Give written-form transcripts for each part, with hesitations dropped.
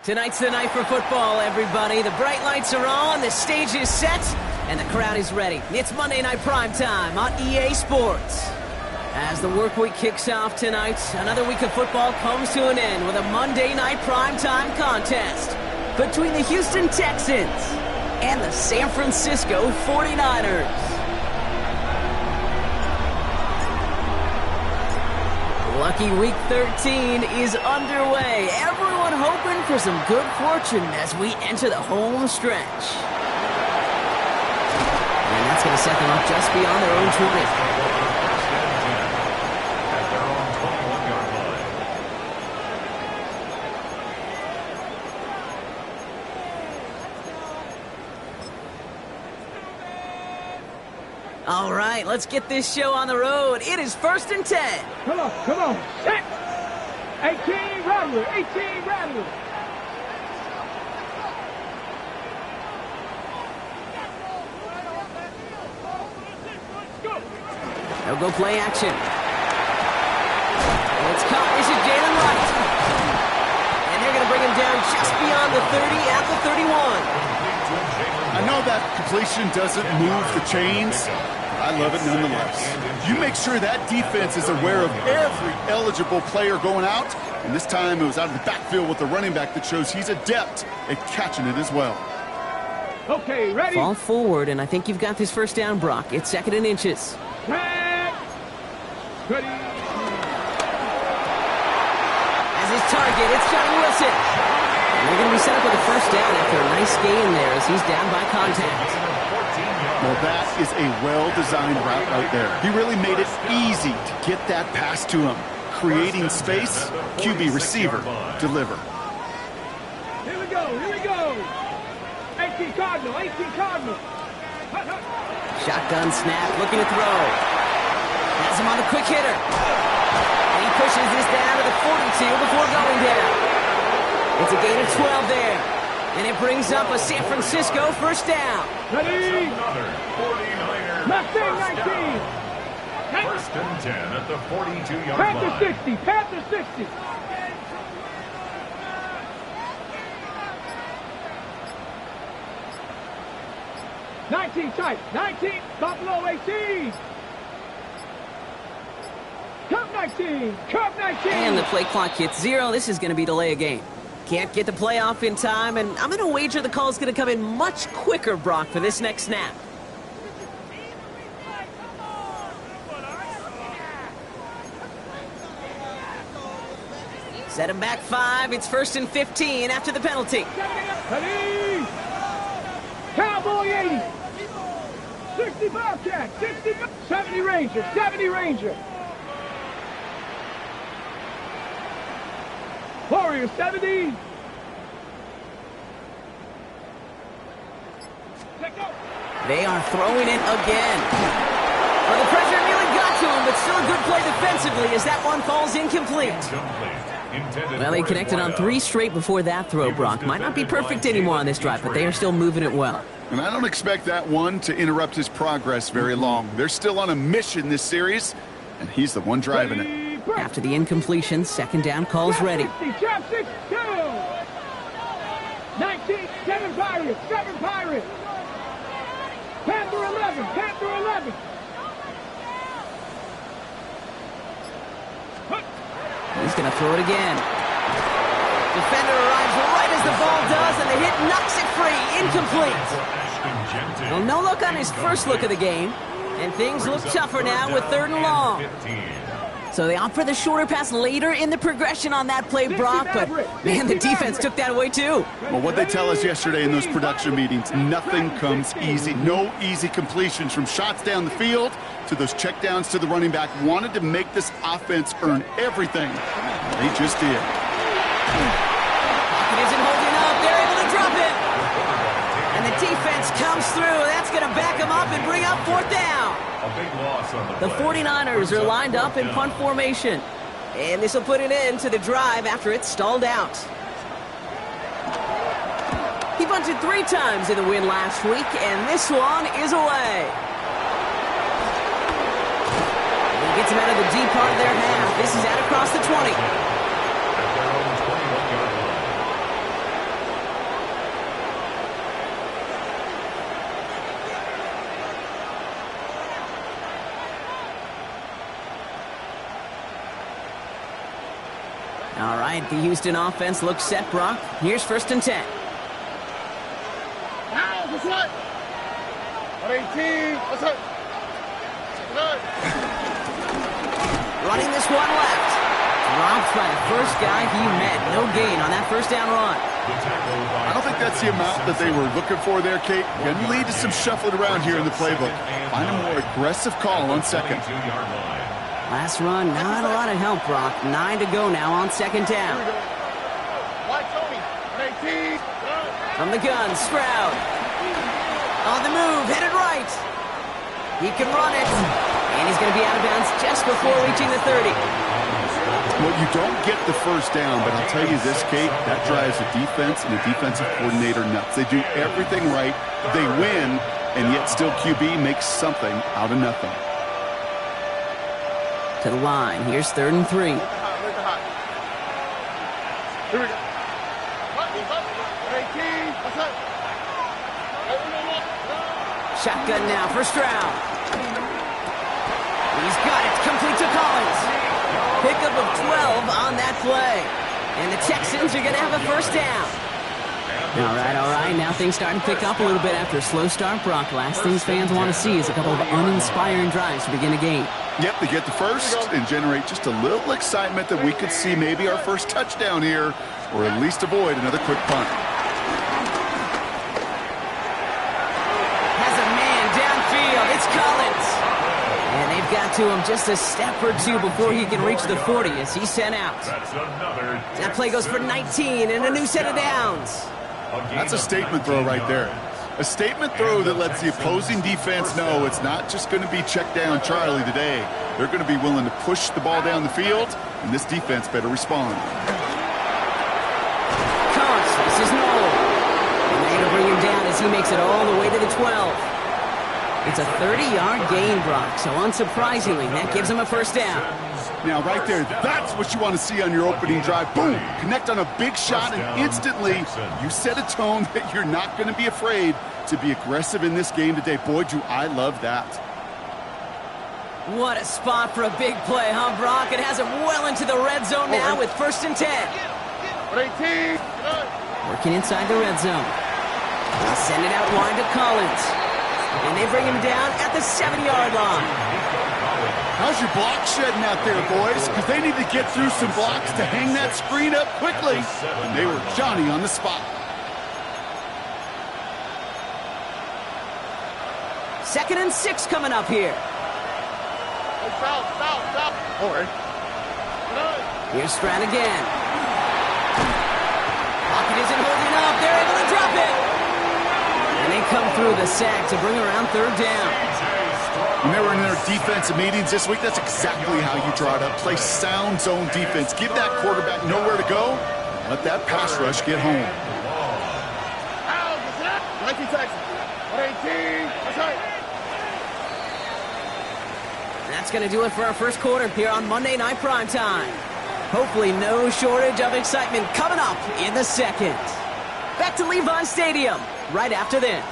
Tonight's the night for football, everybody. The bright lights are on, the stage is set, and the crowd is ready. It's Monday Night Primetime on EA Sports. As the work week kicks off tonight, another week of football comes to an end with a Monday Night Primetime contest between the Houston Texans and the San Francisco 49ers. Lucky Week 13 is underway. Everyone hoping for some good fortune as we enter the home stretch. And that's going to set them up just beyond their own 20. All right, let's get this show on the road. It is 1st and 10. Come on, set! 18, Rattler, 18, Rattler. They'll go play action. It's caught. This is Jalen Wright. And they're going to bring him down just beyond the 30 at the 31. I know that completion doesn't move the chains. I love it nonetheless. You make sure that defense is aware of every eligible player going out, and this time it was out of the backfield with the running back that shows he's adept at catching it as well. Okay, ready? Fall forward, and I think you've got this first down, Brock. It's 2nd and inches. Ready? As his target, it's Johnny Wilson. And they're going to be set up with a first down after a nice gain there as he's down by contact. Well, that is a well-designed route right there. He really made it easy to get that pass to him. Creating space, QB receiver, deliver. Here we go. 18 Cardinal. Shotgun snap, looking to throw. Has him on the quick hitter. And he pushes this down to the 42 before going down. It's a gain of 12 there. And it brings up a San Francisco first down. Ready? Left 19. 1st and 10 at the 42-yard line. Panther 60. 19 tight. 19. Buffalo 18. Cup 19. Cup 19. And the play clock hits 0. This is going to be delay a game. Can't get the playoff in time, and I'm going to wager the call is going to come in much quicker, Brock, for this next snap. Set him back 5. It's 1st and 15 after the penalty. Ready. Cowboy 80. 60 Bobcat. 60. 70 Ranger. 70 Ranger. Warrior 70. They are throwing it again. Well, the pressure nearly got to him, but still a good play defensively as that one falls incomplete. Well, they connected on 3 straight before that throw, Brock. Might not be perfect anymore on this drive, but they are still moving it well. And I don't expect that one to interrupt his progress very long. They're still on a mission this series, and he's the one driving it. After the incompletion, 2nd down calls ready. Trap 6, 2. 19, 7 Pirates, 7 Pirates. Panther 11, Panther 11. He's going to throw it again. Defender arrives right as the ball does, and the hit knocks it free. Incomplete. Well, no look on his first look of the game, and things look tougher now with 3rd and long. So they opt for the shorter pass later in the progression on that play, Brock, but man, the defense took that away too. Well, what they tell us yesterday in those production meetings, nothing comes easy. No easy completions from shots down the field to those checkdowns to the running back. Wanted to make this offense earn everything. They just did. Pocket isn't holding up. They're able to drop it. And the defense comes through. That's going to back them up and bring up 4th down. The 49ers are lined up in punt formation. And this will put an end to the drive after it's stalled out. He punted 3 times in the win last week, and this one is away. He gets him out of the deep part of their half. This is out across the 20. All right, the Houston offense looks set, Brock. Here's 1st and 10. Now, what's what? 18, what's up? Running this one left. Dropped by the first guy he met. No gain on that 1st down run. I don't think that's the amount that they were looking for there, Kate. Going to lead to some shuffling around here in the playbook. Find a more aggressive call on 2nd. Last run, not a lot of help, Brock. 9 to go now on 2nd down. From the gun, Stroud. On the move, headed right. He can run it. And he's going to be out of bounds just before reaching the 30. Well, you don't get the 1st down, but I'll tell you this, Kate, that drives the defense and the defensive coordinator nuts. They do everything right, they win, and yet still QB makes something out of nothing. To the line. Here's 3rd and 3. Here we go. 18, what's up? Shotgun now for Stroud. He's got it. Complete to Collins. Pickup of 12 on that play. And the Texans are going to have a 1st down. All right. Now things starting to pick up a little bit after a slow start, Brock. Last things fans want to see is a couple of uninspiring drives to begin a game. Yep, they get the 1st and generate just a little excitement that we could see maybe our 1st touchdown here, or at least avoid another quick punt. Has a man downfield. It's Collins. And they've got to him just a step or 2 before he can reach the 40 as he's sent out. That play goes for 19 and a new set of downs. That's a statement throw right there. A statement throw that lets the opposing defense know it's not just going to be check down Charlie today. They're going to be willing to push the ball down the field, and this defense better respond. Counts. This is Noel. And they're going to bring him down as he makes it all the way to the 12. It's a 30-yard gain, Brock, so unsurprisingly, that gives him a first down. Now, right there, that's what you want to see on your opening drive. Boom! Connect on a big shot, and instantly, you set a tone that you're not going to be afraid to be aggressive in this game today. Boy, do I love that. What a spot for a big play, huh, Brock? It has him well into the red zone now with 1st and 10. 18. Working inside the red zone. They send it out wide to Collins. And they bring him down at the 7-yard line. How's your block shedding out there, boys? Because they need to get through some blocks to hang that screen up quickly. And they were Johnny on the spot. 2nd and 6 coming up here. Stop. All right. Here's Stroud again. Pocket isn't holding up. They're able to drop it. And they come through the sack to bring around 3rd down. When they were in their defensive meetings this week, that's exactly how you draw it up. Play sound zone defense. Give that quarterback nowhere to go. Let that pass rush get home. 19 Texas. 18. That's right. That's going to do it for our first quarter here on Monday Night Primetime. Hopefully no shortage of excitement coming up in the second. Back to Levi Stadium right after this.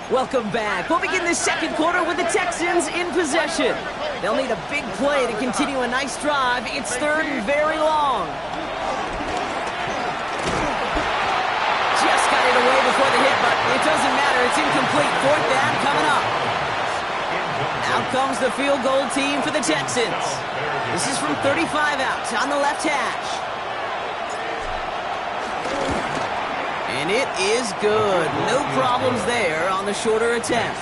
Welcome back. We'll begin this second quarter with the Texans in possession. They'll need a big play to continue a nice drive. It's 3rd and very long. Just got it away before the hit, but it doesn't matter. It's incomplete. 4th down coming up. Out comes the field goal team for the Texans. This is from 35 out on the left hash. And it is good. No problems there on the shorter attempt.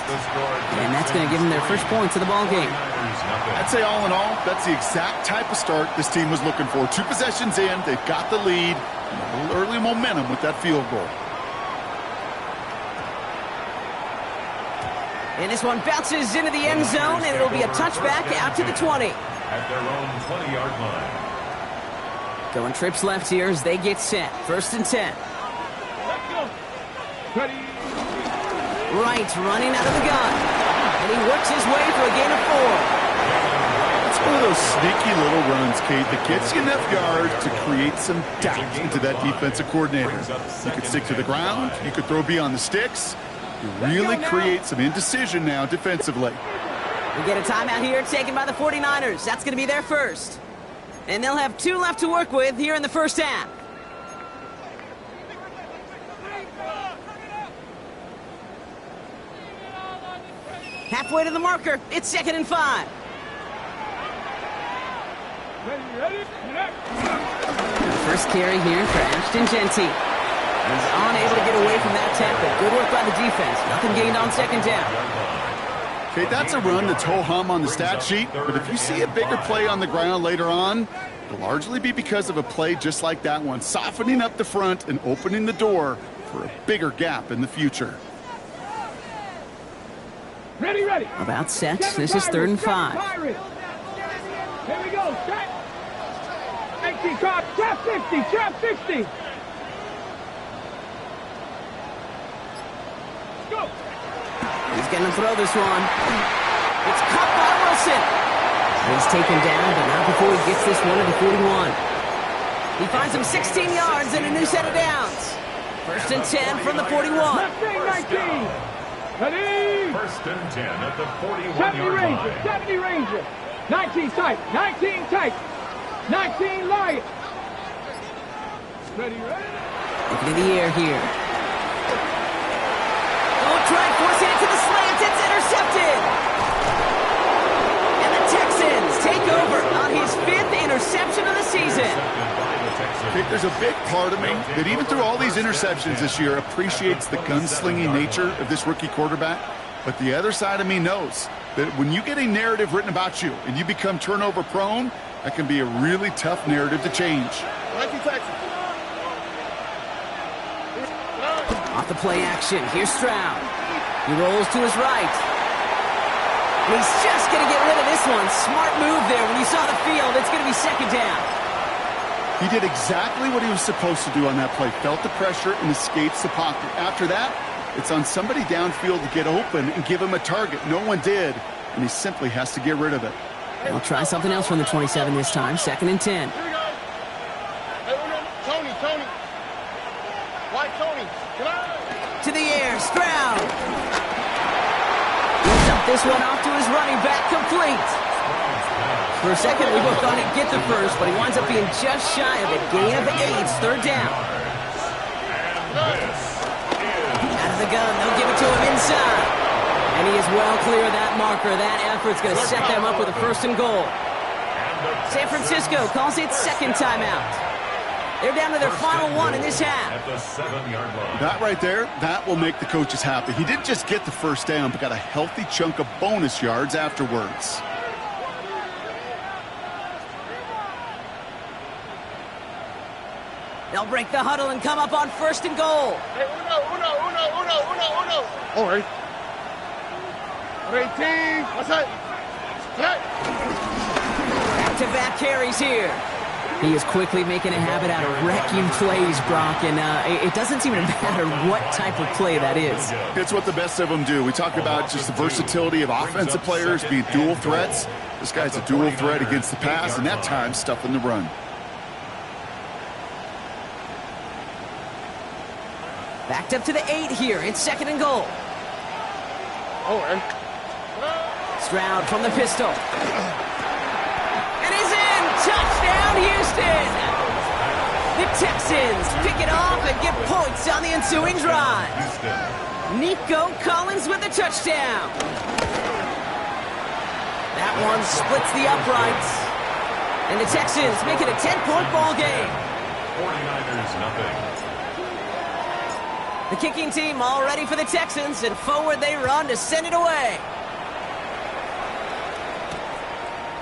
And that's going to give them their first points of the ball game. I'd say all in all, that's the exact type of start this team was looking for. 2 possessions in, they've got the lead, and a little early momentum with that field goal. And this one bounces into the end zone, and it'll be a touchback out to the 20. At their own 20-yard line. Going trips left here as they get set. 1st and 10. Wright running out of the gun. And he works his way for a gain of 4. It's one of those sneaky little runs, Kate, that gets you enough yards to create some doubt into that defensive coordinator. You could stick to the ground. You could throw beyond the sticks. You really create some indecision now defensively. We get a timeout here taken by the 49ers. That's going to be their first. And they'll have 2 left to work with here in the first half. Halfway to the marker. It's 2nd and 5. First carry here for Ashton Genty. He's unable to get away from that tackle. Good work by the defense. Nothing gained on 2nd down. Okay, that's a run that's ho-hum on the stat sheet, but if you see a bigger play on the ground later on, it'll largely be because of a play just like that one, softening up the front and opening the door for a bigger gap in the future. Ready. About set. This is 3rd and 5. Here we go. Set. 18 card. Trap 50. Trap 60. Go. He's going to throw this one. It's caught by Wilson. He's taken down, but not before he gets this one to the 41. He finds him 16 yards and a new set of downs. 1st and 10 from the 41. Left wing 19. Ready. 1st and 10 at the 41-yard line. 70 Ranger. 19 tight. 19 tight. 19 Lion. Ready. Looking in the air here. Oh, try forcing it to the slant. It's intercepted. And the Texans take over on his 5th interception of the season. There's a big part of me that even through all these interceptions this year appreciates the gunslinging nature of this rookie quarterback. But the other side of me knows that when you get a narrative written about you and you become turnover prone, that can be a really tough narrative to change. Off the play action, here's Stroud. He rolls to his right. And he's just going to get rid of this one. Smart move there. When you saw the field, it's going to be 2nd down. He did exactly what he was supposed to do on that play. Felt the pressure and escapes the pocket. After that, it's on somebody downfield to get open and give him a target. No one did, and he simply has to get rid of it. I'll try something else from the 27 this time. 2nd and 10. Here we go. Hey, Tony. Why Tony? To the air, Stroud. He'll dump this one off to his running back, complete. For a second, we both thought he'd get the first, but he winds up being just shy of it. Gain of 8, 3rd down. Out of the gun, they'll give it to him inside. And he is well clear of that marker. That effort's going to set them up with a 1st and goal. San Francisco calls it 2nd timeout. They're down to their final 1 in this half. At the 7-yard line. That right there, that will make the coaches happy. He didn't just get the 1st down, but got a healthy chunk of bonus yards afterwards. They'll break the huddle and come up on 1st and goal. Hey, uno. All right. 18. What's that? Back-to-back carries here. He is quickly making a habit out of wrecking plays, Brock, and it doesn't seem to matter what type of play that is. It's what the best of them do. We talk about just the versatility of offensive players being dual threats. This guy's a dual threat against the pass, and that time stuffing the run. Backed up to the 8 here. It's 2nd and goal. All right. Stroud from the pistol. And he's in! Touchdown, Houston! The Texans pick it off and get points on the ensuing drive. Nico Collins with the touchdown. That one splits the uprights. And the Texans make it a 10-point ball game. 49ers, nothing. The kicking team all ready for the Texans, and forward they run to send it away.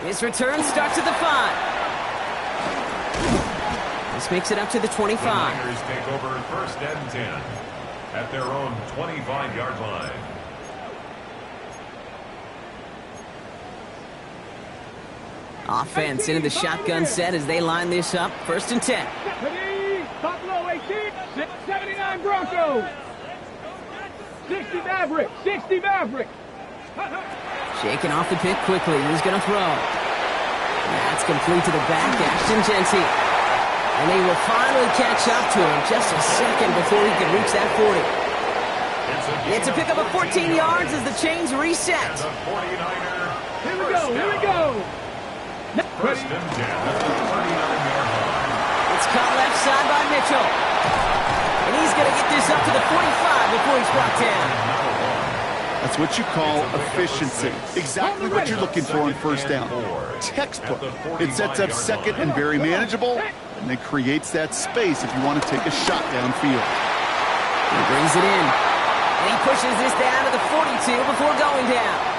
His return starts at the 5. This makes it up to the 25. The Niners take over 1st and 10 at their own 25-yard line. Offense into the shotgun set as they line this up. 1st and 10. Buffalo 18, 79 Broncos. 60 Maverick. Shaking off the pick quickly. He's going to throw. That's complete to the back, Ashton Genty. And they will finally catch up to him just a second before he can reach that 40. It's a pickup of 14 yards as the chains reset. And the 49er. Here we go. 1st and 10 at the 39-yard line. It's cut left side by Mitchell. And he's going to get this up to the 45 before he's brought down. That's what you call efficiency. Exactly what you're looking for on 1st down. Textbook. It sets up 2nd and very manageable, and then creates that space if you want to take a shot downfield. He brings it in. And he pushes this down to the 42 before going down.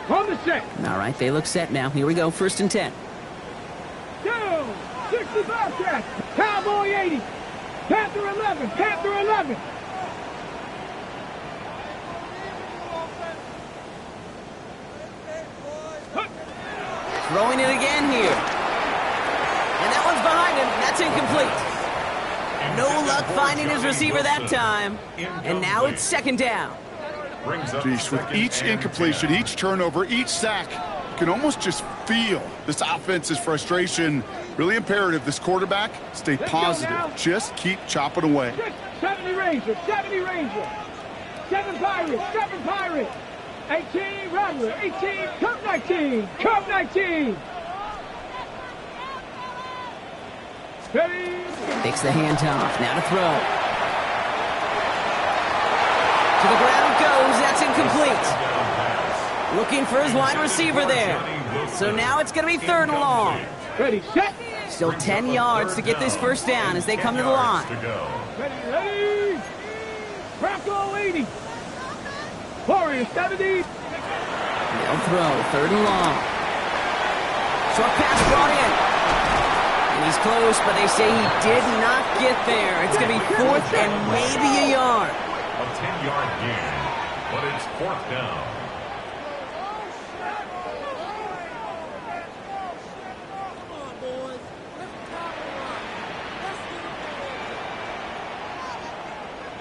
On the set. All right, they look set now. Here we go, 1st and 10. Go. 65 catch. Cowboy 80. Panther 11. Throwing it again here. And that one's behind him. That's incomplete. No luck finding his receiver that time. And now it's 2nd down. Jeez, with each incompletion, each turnover, each sack, you can almost just feel this offense's frustration. Really imperative this quarterback stay positive. Just keep chopping away. 70 Ranger. 7 Pirates. 18 Rattler. 18 Cup 19. Ready. Takes the handoff. Now to throw. To the ground goes. That's incomplete. Looking for his wide receiver there. So now it's going to be 3rd and long. Ready, set. Still 10 yards to get this 1st down as they come to the line. Ready. Bronco 80. Warriors 70. They'll throw. 3rd and long. Short pass brought in. And He's close, but they say he did not get there. It's going to be 4th and maybe a yard. A 10-yard gain, but it's 4th down.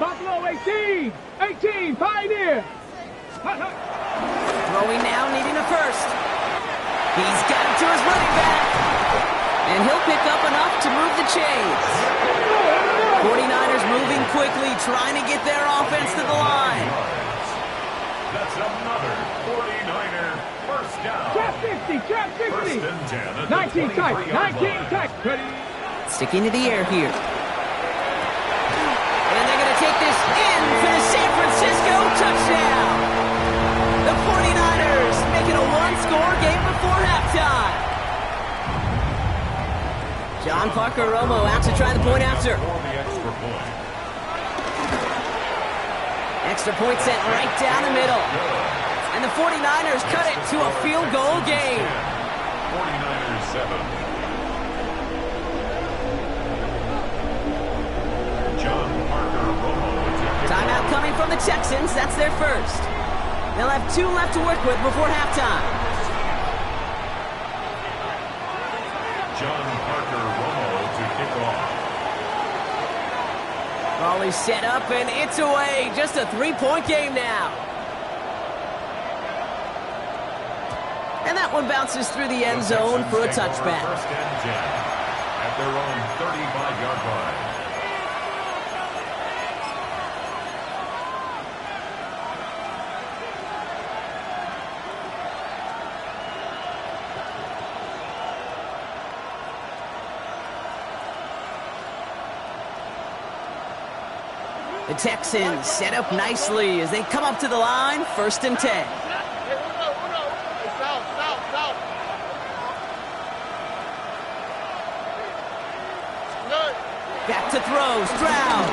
Buffalo 18! 18! Pioneer! Throwing now, needing a first. He's got it to his running back. And he'll pick up enough to move the chains. 49ers moving quickly, trying to get their offense to the line. That's another 49er first down. Trap 50! Trap 50! First and 10 at the 19 tight! 23-yard 19 line. tight! Sticking to the air here. And they're going to take this in for the San Francisco touchdown. The 49ers making a one-score game before halftime. John Parker Romo out to try the point after. For the extra point. Extra point sent right down the middle. And the 49ers cut it to a field goal game. 49ers 7. John Parker Romo. Timeout coming from the Texans. That's their first. They'll have 2 left to work with before halftime. John Parker Romo to kick off. Ball is set up and it's away. Just a 3-point game now. And that one bounces through the end zone for a touchback. First and 10 at their own 35-yard line. The Texans set up nicely as they come up to the line, 1st and 10. Back to throw, Stroud.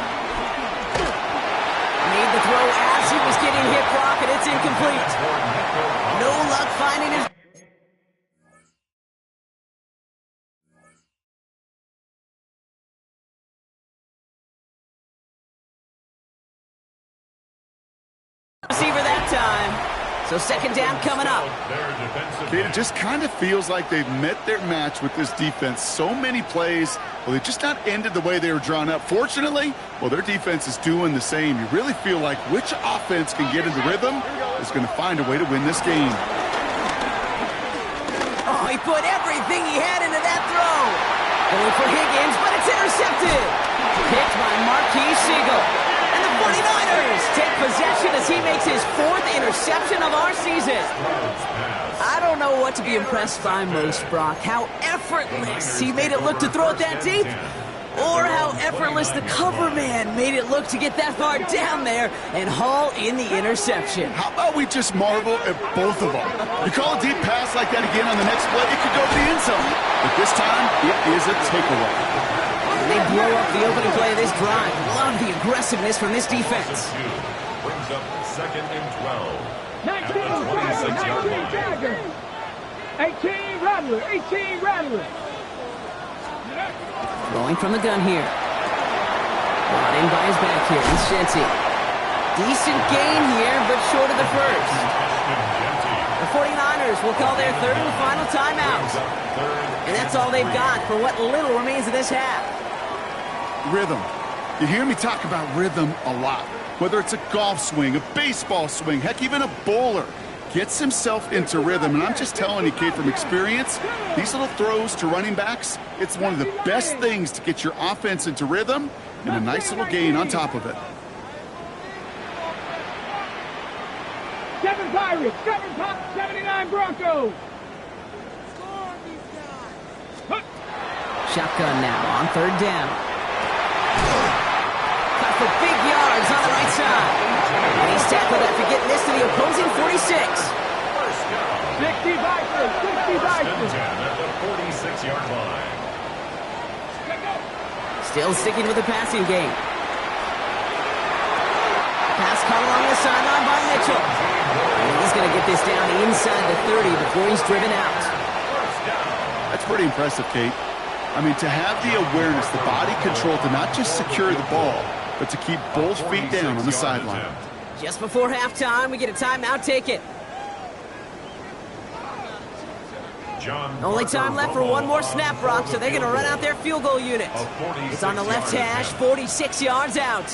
Made the throw as he was getting hit, Brock, and it's incomplete. No luck finding his... receiver that time. So 2nd down coming up. It just kind of feels like they've met their match with this defense. So many plays, well, they just not ended the way they were drawn up. Fortunately, well, their defense is doing the same. You really feel like which offense can get into rhythm is going to find a way to win this game. Oh, he put everything he had into that throw. Going for Higgins, but it's intercepted. Picked by Marquis Siegel. And the 49ers take possession as he makes his 4th interception of our season. I don't know what to be impressed by most, Brock. How effortless he made it look to throw it that deep, or how effortless the cover man made it look to get that far down there and haul in the interception. How about we just marvel at both of them? You call a deep pass like that again on the next play, it could go to the end zone. But this time, it is a takeaway. They blow up the opening play of this drive. Love the aggressiveness from this defense. Brings up 2nd and 12. 19 Dagger! 18 Rattler! 18 Rattler! Rolling from the gun here. Brought in by his back here. It's Shenty. Decent gain here, but short of the first. The 49ers will call their 3rd and final timeout. And that's all they've got for what little remains of this half. Rhythm. You hear me talk about rhythm a lot. Whether it's a golf swing, a baseball swing, heck, even a bowler gets himself into rhythm. And I'm just telling you, kid, from experience, these little throws to running backs, it's one of the best things to get your offense into rhythm and a nice little gain on top of it. 7 Pirates! 7 Pop! 79 Broncos! Shotgun now on 3rd down. Cut for big yards on the right side. And he's tackled after getting this to the opposing 46. 60 Vikings! 60 Vikings! At the 46-yard line. Still sticking with the passing game. Pass caught along the sideline by Mitchell. And he's going to get this down inside the 30 before he's driven out. That's pretty impressive, Kate. I mean, to have the awareness, the body control to not just secure the ball, but to keep both feet down on the sideline. Just before halftime, we get a timeout. Take it. Only time left for one more snap, Brock, so they're going to run out their field goal unit. It's on the left hash, 46 yards out.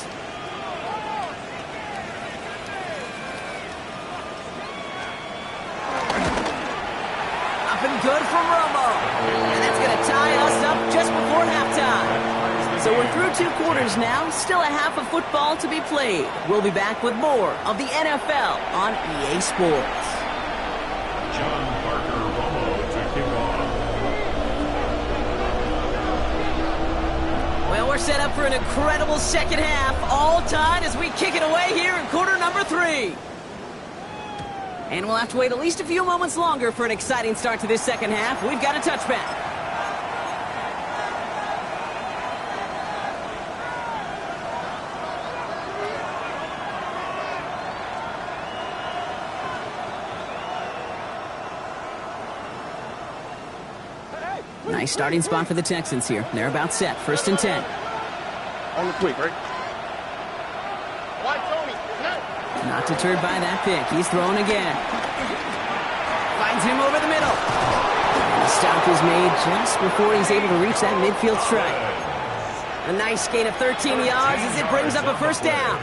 Up and good from Romo. And that's going to tie us up just before halftime. So we're through 2 quarters now, still a half of football to be played. We'll be back with more of the NFL on EA Sports. Well, we're set up for an incredible second half, all tied as we kick it away here in quarter number 3. And we'll have to wait at least a few moments longer for an exciting start to this second half. We've got a touchback. Nice starting spot for the Texans here. They're about set. 1st and 10. On the quick, right? Not deterred by that pick. He's throwing again. Finds him over the middle. And the stop is made just before he's able to reach that midfield strike. A nice gain of 13 yards as it brings up a 1st down.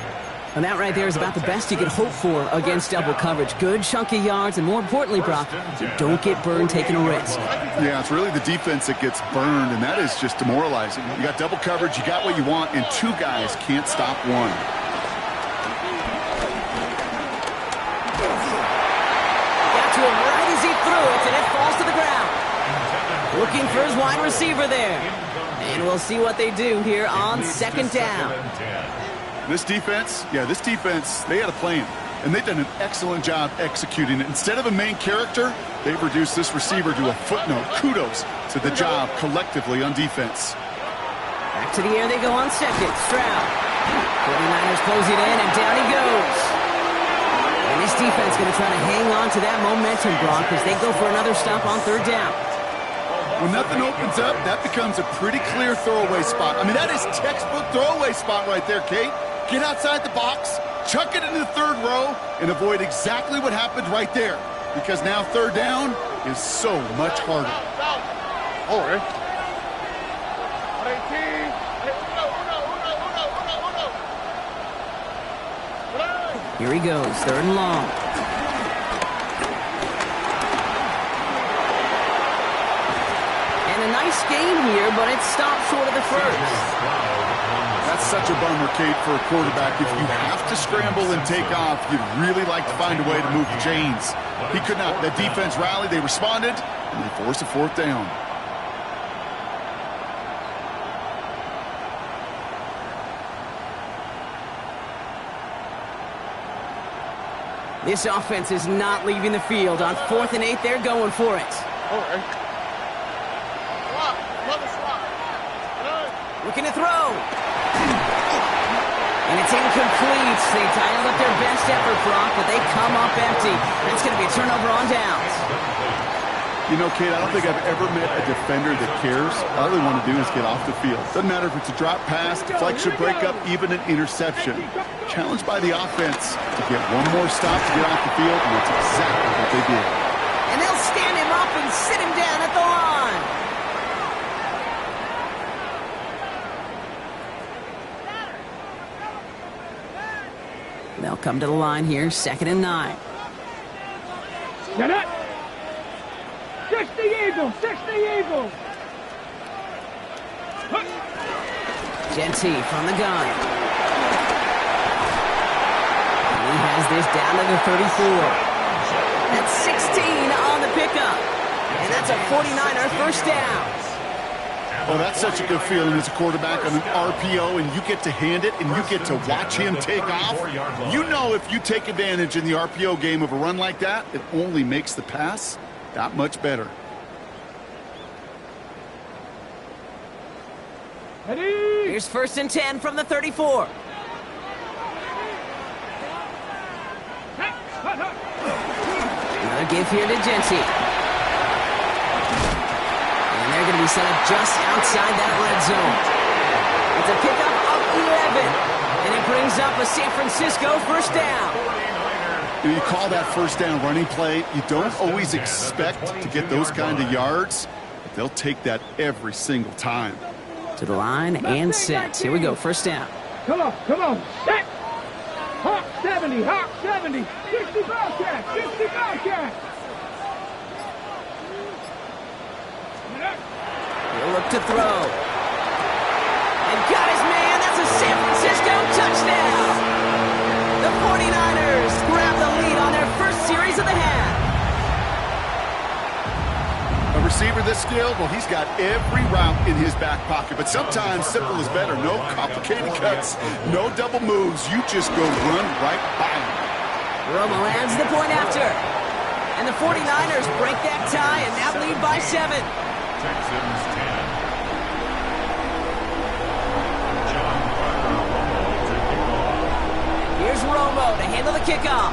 And that right there is about the best you could hope for against double coverage. Good chunk of yards, and more importantly, Brock, you don't get burned taking a risk. Yeah, it's really the defense that gets burned, and that is just demoralizing. You got double coverage, you got what you want, and 2 guys can't stop one. Got to him right as he threw it, and it falls to the ground. Looking for his wide receiver there. And we'll see what they do here on 2nd down. This defense, they had a plan, and they've done an excellent job executing it. Instead of a main character, they've reduced this receiver to a footnote. Kudos to the job collectively on defense. Back to the air they go on 2nd. Stroud. 49ers close it in, and down he goes. And this defense going to try to hang on to that momentum, Brock, as they go for another stop on 3rd down. When nothing opens up, that becomes a pretty clear throwaway spot. I mean, that is textbook throwaway spot right there, Kate. Get outside the box, chuck it into the 3rd row, and avoid exactly what happened right there. Because now 3rd down is so much harder. Here he goes, 3rd and long. And a nice gain here, but it stopped short of the 1st. That's such a bummer, Kate, for a quarterback. If you have to scramble and take off, you'd really like to find a way to move the chains. He could not. The defense rallied, they responded, and they forced a 4th down. This offense is not leaving the field. On 4th and 8, they're going for it. Looking to throw. And it's incomplete. They dialed up their best effort, Brock, but they come up empty. That's going to be a turnover on downs. You know, Kate, I don't think I've ever met a defender that cares. All they want to do is get off the field. Doesn't matter if it's a drop pass, deflection, breakup, even an interception. Challenged by the offense to get one more stop to get off the field, and that's exactly what they did. And they'll stand him up and sit him down at the line. They'll come to the line here, 2nd and 9. Get it! 60 Eagles! 60 Eagles! Genty from the gun. And he has this down to the 34. That's 16 on the pickup. And that's a 49er 1st down. Oh, that's such a good feeling as a quarterback on an RPO, and you get to hand it, and you get to watch him take off. You know if you take advantage in the RPO game of a run like that, it only makes the pass that much better. Here's 1st and 10 from the 34. Another give here to Genty. And they're going to be set up just outside that red zone. It's a pickup of 11, and it brings up a San Francisco first down. You call that first down running play. You don't always expect to get those kind of yards, but they'll take that every single time. To the line and set. Here we go, first down. Come on, set. Hawk 70, Hawk 70. 60 Bobcat, 60 Bobcat. He'll look to throw. And got his man. That's a San Francisco touchdown. The 49ers grab the lead on their first series of the half. A receiver this skilled, well, he's got every route in his back pocket. But sometimes simple is better. No complicated cuts, no double moves. You just go run right by him. Romo adds the point after. And the 49ers break that tie and now lead by 7. Texans 10. Here's Romo to handle the kickoff.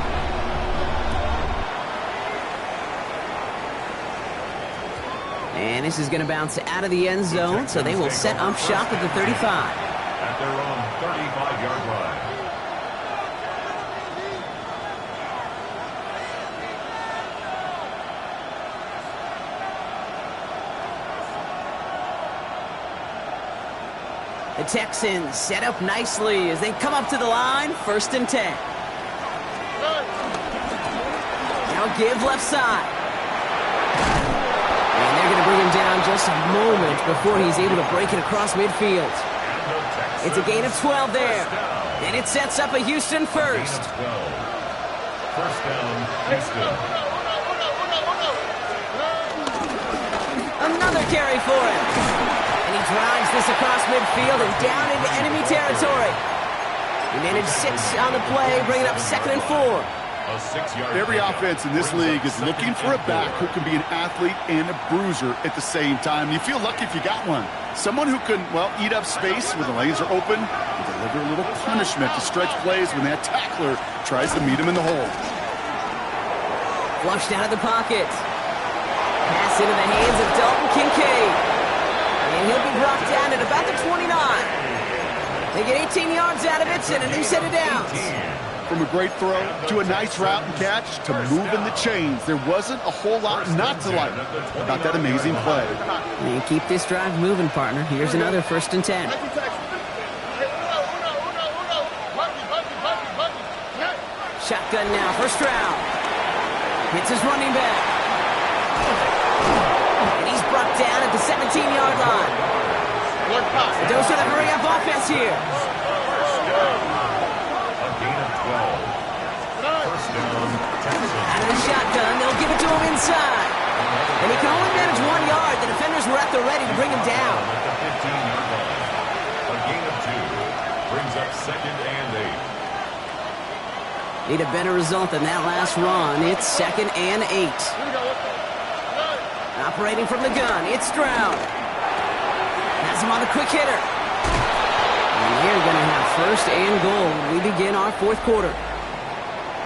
And this is going to bounce out of the end zone, so they will set up shop at the 35. At their own 35-yard line. The Texans set up nicely as they come up to the line, 1st and 10. Now give left side. And they're going to bring him down just a moment before he's able to break it across midfield. It's a gain of 12 there. And it sets up a Houston first. First down, Houston. Another carry for him. And he drives this across midfield and down into enemy territory. He managed 6 on the play, bringing up 2nd and 4. A 6-yard. Every offense in this league is looking for a back who can be an athlete and a bruiser at the same time. You feel lucky if you got one. Someone who can, well, eat up space when the lanes are open and deliver a little punishment to stretch plays when that tackler tries to meet him in the hole. Flushed out of the pocket. Pass into the hands of Dalton Kincaid. And he'll be brought down at about the 29. They get 18 yards out of it and a new set of downs. From a great throw to a nice route and catch to moving the chains, there wasn't a whole lot not to like about that amazing play. And keep this drive moving, partner. Here's another 1st and 10. Shotgun now, first round. Hits his running back. And he's brought down at the 17-yard line. Those are the hurry-up offense here. Out of the shotgun, they'll give it to him inside. And he can only manage 1 yard. The defenders were at the ready to bring him down. At the 15-yard line. A gain of 2 brings up 2nd and 8. Need a better result than that last run. It's 2nd and 8. Operating from the gun, it's Stroud. Has him on the quick hitter. And they're going to have 1st and goal when we begin our 4th quarter.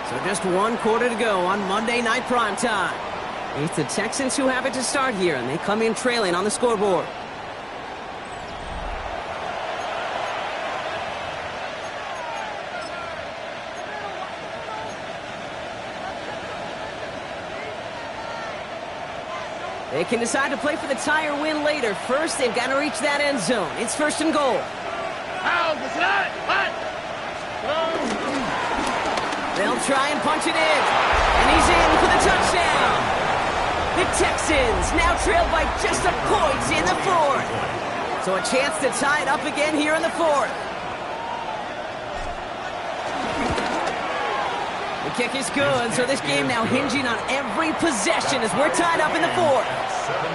So just 1 quarter to go on Monday Night Primetime. It's the Texans who have it to start here, and they come in trailing on the scoreboard. They can decide to play for the tie or win later. First, they've got to reach that end zone. It's 1st and goal. They'll try and punch it in. And he's in for the touchdown. The Texans now trail by just a point in the 4th. So a chance to tie it up again here in the 4th. The kick is good, so this game now hinging on every possession as we're tied up in the 4th. 17.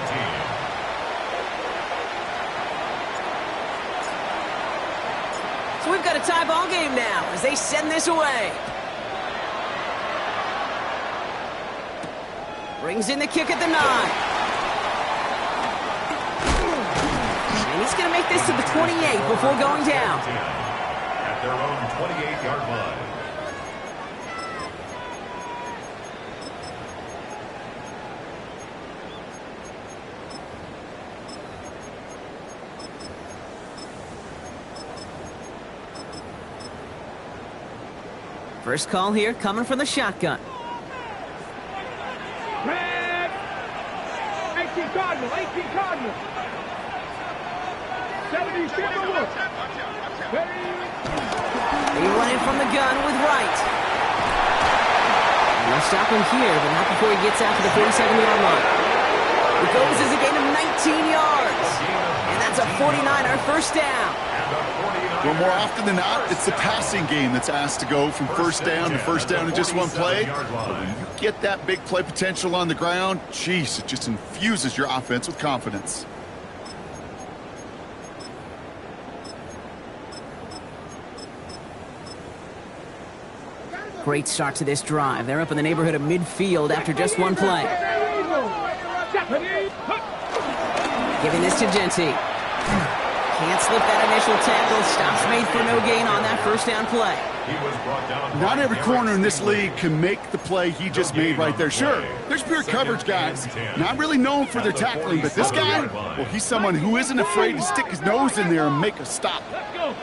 So we've got a tie ball game now as they send this away. Brings in the kick at the 9. And he's going to make this to the 28 before going down. At their own 28-yard line. First call here coming from the shotgun. Red. 18 Cardinal, 18 Cardinal. 70 Timberwolves. They run in from the gun with Wright. And they'll stop him here, but not before he gets out to the 47-yard line. It goes as a gain of 19 yards. And that's a 49er first down. Well, more often than not, it's the passing game that's asked to go from first down in just one play. When you get that big play potential on the ground, geez, it just infuses your offense with confidence. Great start to this drive. They're up in the neighborhood of midfield after just one play. Giving this to Genty. Can't slip that initial tackle. Stops made for no gain on that first down play. Not every corner in this league can make the play he just made right there. Sure, there's pure coverage guys, not really known for their tackling, but this guy, well, he's someone who isn't afraid to stick his nose in there and make a stop. Let's go.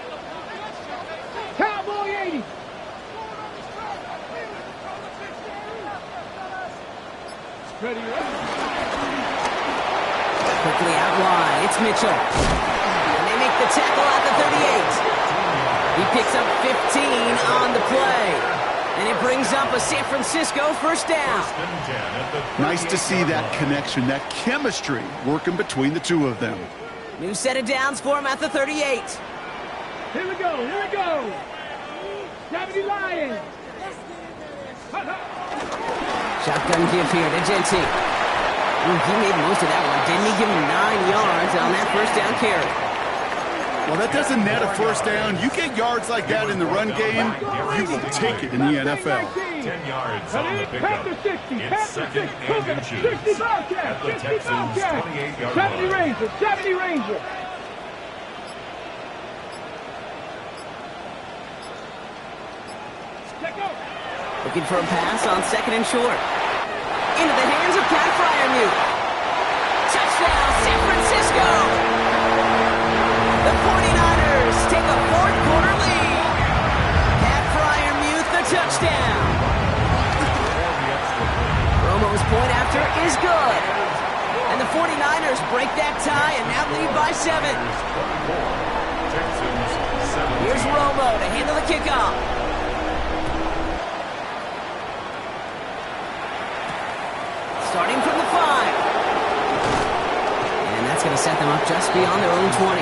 Cowboy 80. Ready, Quickly out wide. It's Mitchell. And they make the tackle at the 38. He picks up 15 on the play. And it brings up a San Francisco first down. Nice to see that connection, that chemistry working between the two of them. New set of downs for him at the 38. Here we go, here we go. 70 Lions. Shotgun give here to Genty. Ooh, he made most of that one, didn't he? Give him 9 yards on that first down carry. Well, that doesn't net a first down. You get yards like that in the run game, you will take it in the NFL. 10 yards on the pickup. Panther 60, It's Panther second 60, and inches 60 Bobcat, at the 60 Texans' Bobcat. 28-yard 70 line. Ranger, 70 Ranger. Looking for a pass on second and short. Into the hands of Pat Fryermuth. Touchdown, San Francisco! The 49ers take a fourth-quarter lead. Pat Fryermuth, the touchdown. Romo's point after is good. And the 49ers break that tie and now lead by 7. Here's Romo to handle the kickoff. Starting from the 5. And that's going to set them up just beyond their own 20.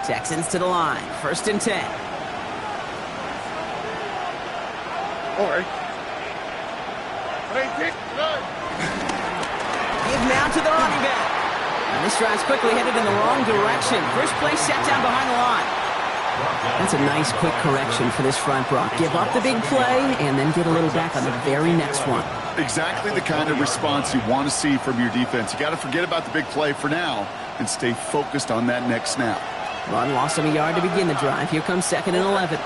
Texans to the line. First and 10. All right. Give now to the running back. And this drive's quickly headed in the wrong direction. First play set down behind the line. That's a nice quick correction for this front, Brock. Give up the big play and then get a little back on the very next one. Exactly the kind of response you want to see from your defense. You got to forget about the big play for now and stay focused on that next snap. Run lost him a yard to begin the drive. Here comes second and 11.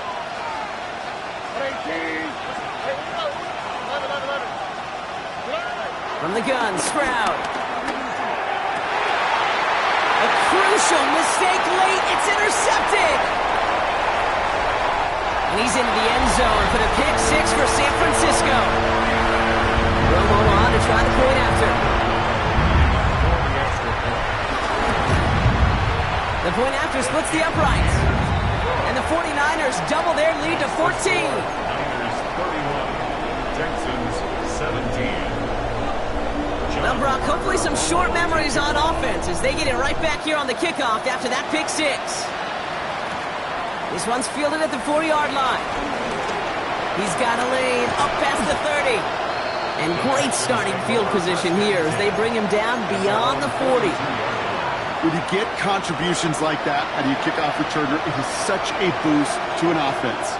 From the gun, Stroud. A crucial mistake late. It's intercepted. And he's into the end zone for the pick 6 for San Francisco. Romo on to try the point after. The point after splits the uprights. And the 49ers double their lead to 14. Niners 31, Texans 17. Well, Brock, hopefully some short memories on offense as they get it right back here on the kickoff after that pick 6. This one's fielded at the 4-yard line. He's got a lane up past the 30. And great starting field position here as they bring him down beyond the 40. When you get contributions like that out of your kickoff returner, it is such a boost to an offense.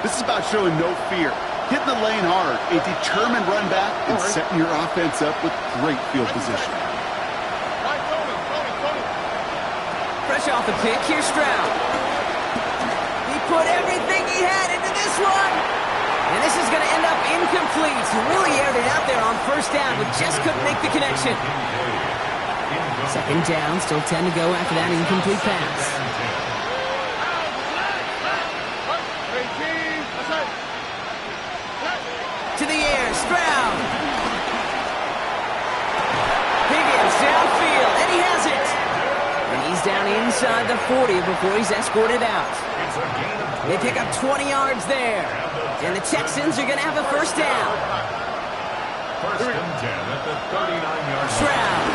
This is about showing no fear, hitting the lane hard, a determined run back, and setting your offense up with great field position. Fresh off the pick, here's Stroud. He put everything he had into this one. And this is going to end up incomplete. He really aired it out there on first down, but just couldn't make the connection. Second down, still 10 to go after that incomplete pass. To the air, Stroud. Higgins downfield, and he has it. And he's down inside the 40 before he's escorted out. They pick up 20 yards there. And the Texans are going to have a first down. First and 10 at the 39-yard line. Stroud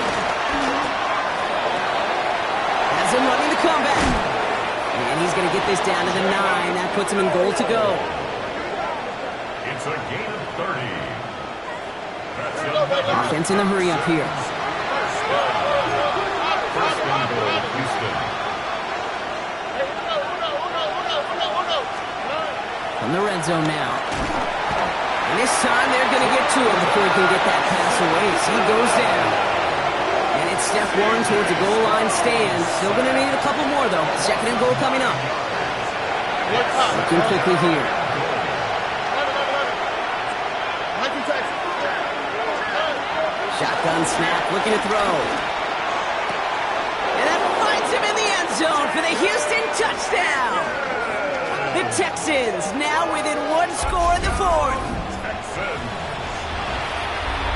has him running the comeback. And he's going to get this down to the 9. That puts him in goal to go. It's a gain of 30. Offense in the hurry up here. First and goal, Houston. From the red zone now. And this time they're going to get to him before he can get that pass away as he goes down. And it's step one towards a goal line stand. Still going to need a couple more, though. Second and goal coming up. Looking quickly here. Shotgun snap, looking to throw. And that finds him in the end zone for the Houston touchdown. The Texans now within one score in the fourth.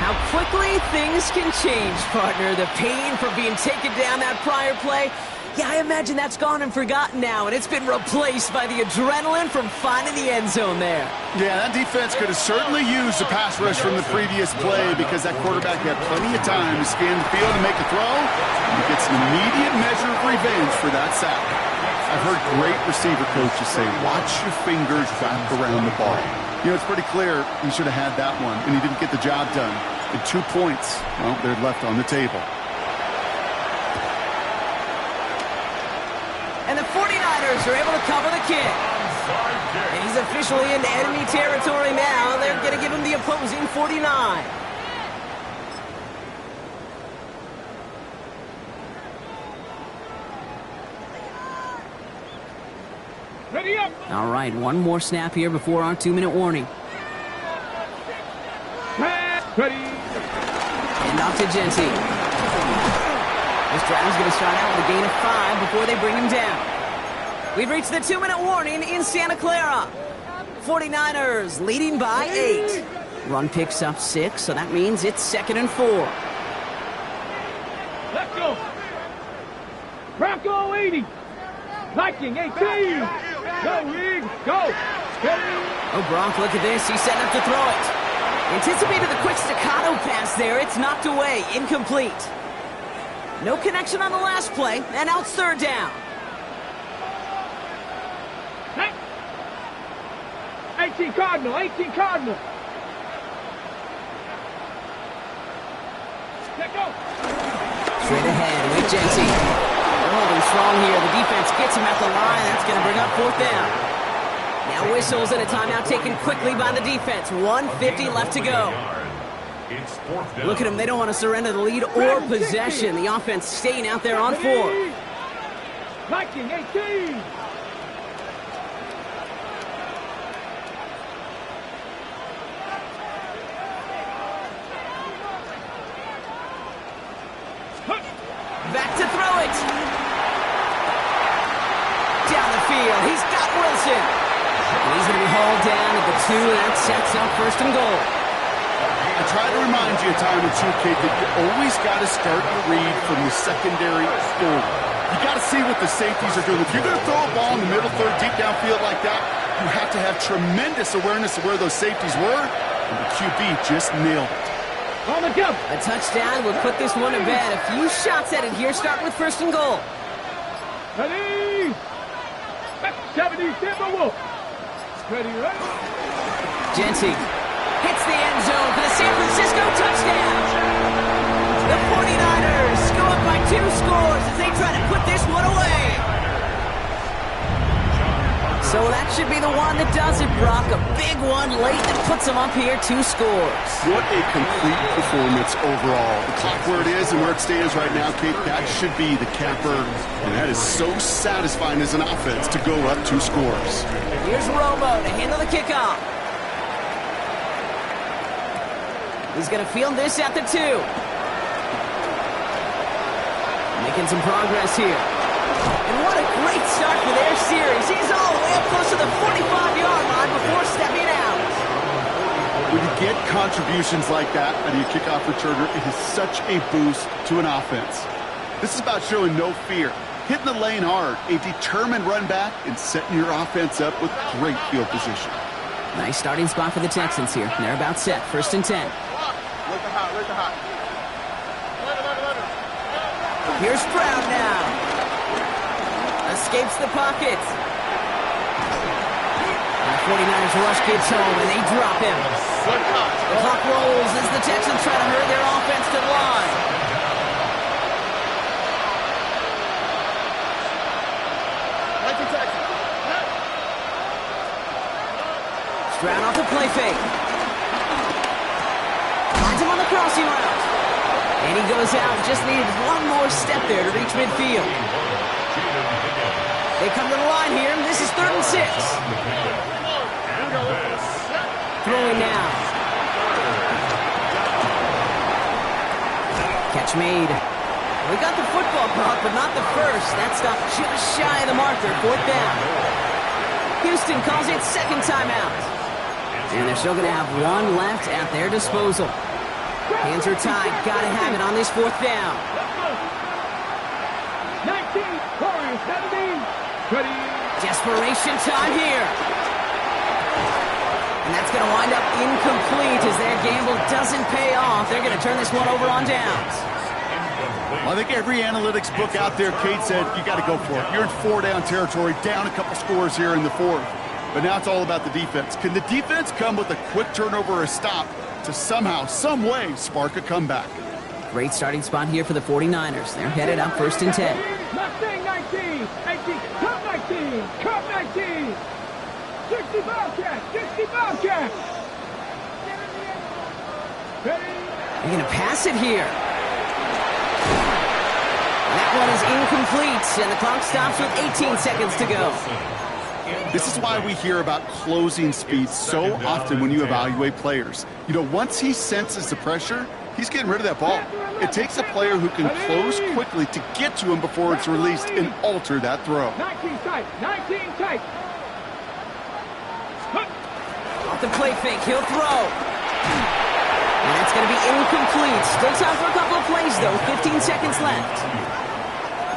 How quickly things can change, partner. The pain from being taken down that prior play. Yeah, I imagine that's gone and forgotten now, and it's been replaced by the adrenaline from finding the end zone there. Yeah, that defense could have certainly used a pass rush from the previous play because that quarterback had plenty of time to scan the field and make a throw. And he gets an immediate measure of revenge for that sack. I've heard great receiver coaches say, watch your fingers wrap around the ball. You know, it's pretty clear he should have had that one, and he didn't get the job done. And 2 points, well, they're left on the table. And the 49ers are able to cover the kick. And he's officially into enemy territory now. They're going to give him the opposing 49. Ready up. All right, one more snap here before our 2-minute warning. Ready. And off to Genty. This drive is going to start out with a gain of 5 before they bring him down. We've reached the 2-minute warning in Santa Clara. 49ers leading by 8. Run picks up 6, so that means it's 2nd and 4. Let's go. Bronco 80. Viking 18. Go, Riggs. Go. Oh, Gronk, look at this. He's setting up to throw it. Anticipated the quick staccato pass there. It's knocked away. Incomplete. No connection on the last play, and now it's 3rd down. 18 Cardinal. 18 Cardinal. Let go. Straight ahead with Genty. They're holding strong here. The defense gets him at the line. That's going to bring up 4th down. Now whistles and a timeout taken quickly by the defense. 1:50 left to go. Look at them. They don't want to surrender the lead or possession. The offense staying out there on 4. Viking 18. Back to throw it. Down the field. He's got Wilson. And he's going to be hauled down at the 2, and that sets up 1st and goal. I try to remind you a time or two, Kate, that you always got to start your read from the secondary forward. You got to see what the safeties are doing. If you're going to throw a ball in the middle third, deep downfield like that, you have to have tremendous awareness of where those safeties were, and the QB just nailed it. On the jump. A touchdown will put this one to bed. A few shots at it here, starting with 1st and goal. Ready. 70 Timberwolves. Ready, ready. Genty hits the end zone for the San Francisco touchdown. The 49ers go up by 2 scores as they try to put this one away. So that should be the one that does it, Brock. A big one late that puts them up here, 2 scores. What a complete performance overall. The clock where it is and where it stands right now, Kate, that should be the capper. And that is so satisfying as an offense to go up 2 scores. Here's Romo to handle the kickoff. He's going to field this at the 2. Making some progress here. And what a great start for their series. He's all the way up close to the 45-yard line before stepping out. When you get contributions like that out of your kickoff returner, it is such a boost to an offense. This is about showing no fear, hitting the lane hard, a determined run back, and setting your offense up with great field position. Nice starting spot for the Texans here. They're about set. 1st and 10. Here's Brown now. Escapes the pocket. And the 49ers rush gets home, and they drop him. The clock rolls as the Texans try to hurry their offense to the line. Stroud off the play fake. Finds him on the crossing route. And he goes out. Just needed one more step there to reach midfield. They come to the line here. This is 3rd and 6. Throwing now. Catch made. We got the football caught, but not the first. That stopped just shy of the marker. 4th down. Houston calls it 2nd timeout. And they're still going to have one left at their disposal. Hands are tied. Got to have it on this 4th down. 19, 17, 20. Desperation time here. And that's going to wind up incomplete as their gamble doesn't pay off. They're going to turn this one over on downs. Well, I think every analytics book out there, Kate said, you got to go for it. You're in 4-down territory, down a couple scores here in the 4th. But now it's all about the defense. Can the defense come with a quick turnover or a stop to somehow, some way, spark a comeback? Great starting spot here for the 49ers. They're headed up 1st and 10. Mustang 19, 18, Cup 19, Cup 19. 60 Bobcats, 60 Bobcats. Ready? They're going to pass it here. That one is incomplete, and the clock stops with 18 seconds to go. This is why we hear about closing speed so often when you evaluate players. You know, once he senses the pressure, he's getting rid of that ball. It takes a player who can close quickly to get to him before it's released and alter that throw. 19 tight, 19 tight. Off the play fake, he'll throw. And that's going to be incomplete. Still time for a couple of plays, though. 15 seconds left.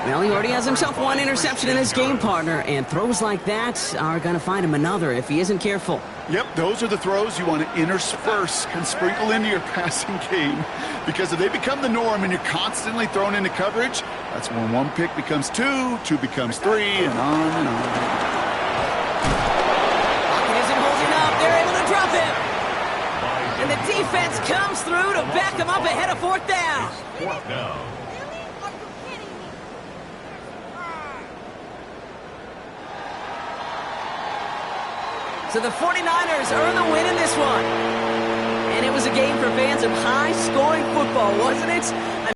Well, he already has himself one interception in his game, partner, and throws like that are going to find him another if he isn't careful. Yep, those are the throws you want to intersperse and sprinkle into your passing game, because if they become the norm and you're constantly thrown into coverage, that's when one pick becomes 2, 2 becomes 3, and on and on. Pocket isn't holding up. They're able to drop him. And the defense comes through to back him up ahead of 4th down. 4th down. So the 49ers earn the win in this one. And it was a game for fans of high-scoring football, wasn't it?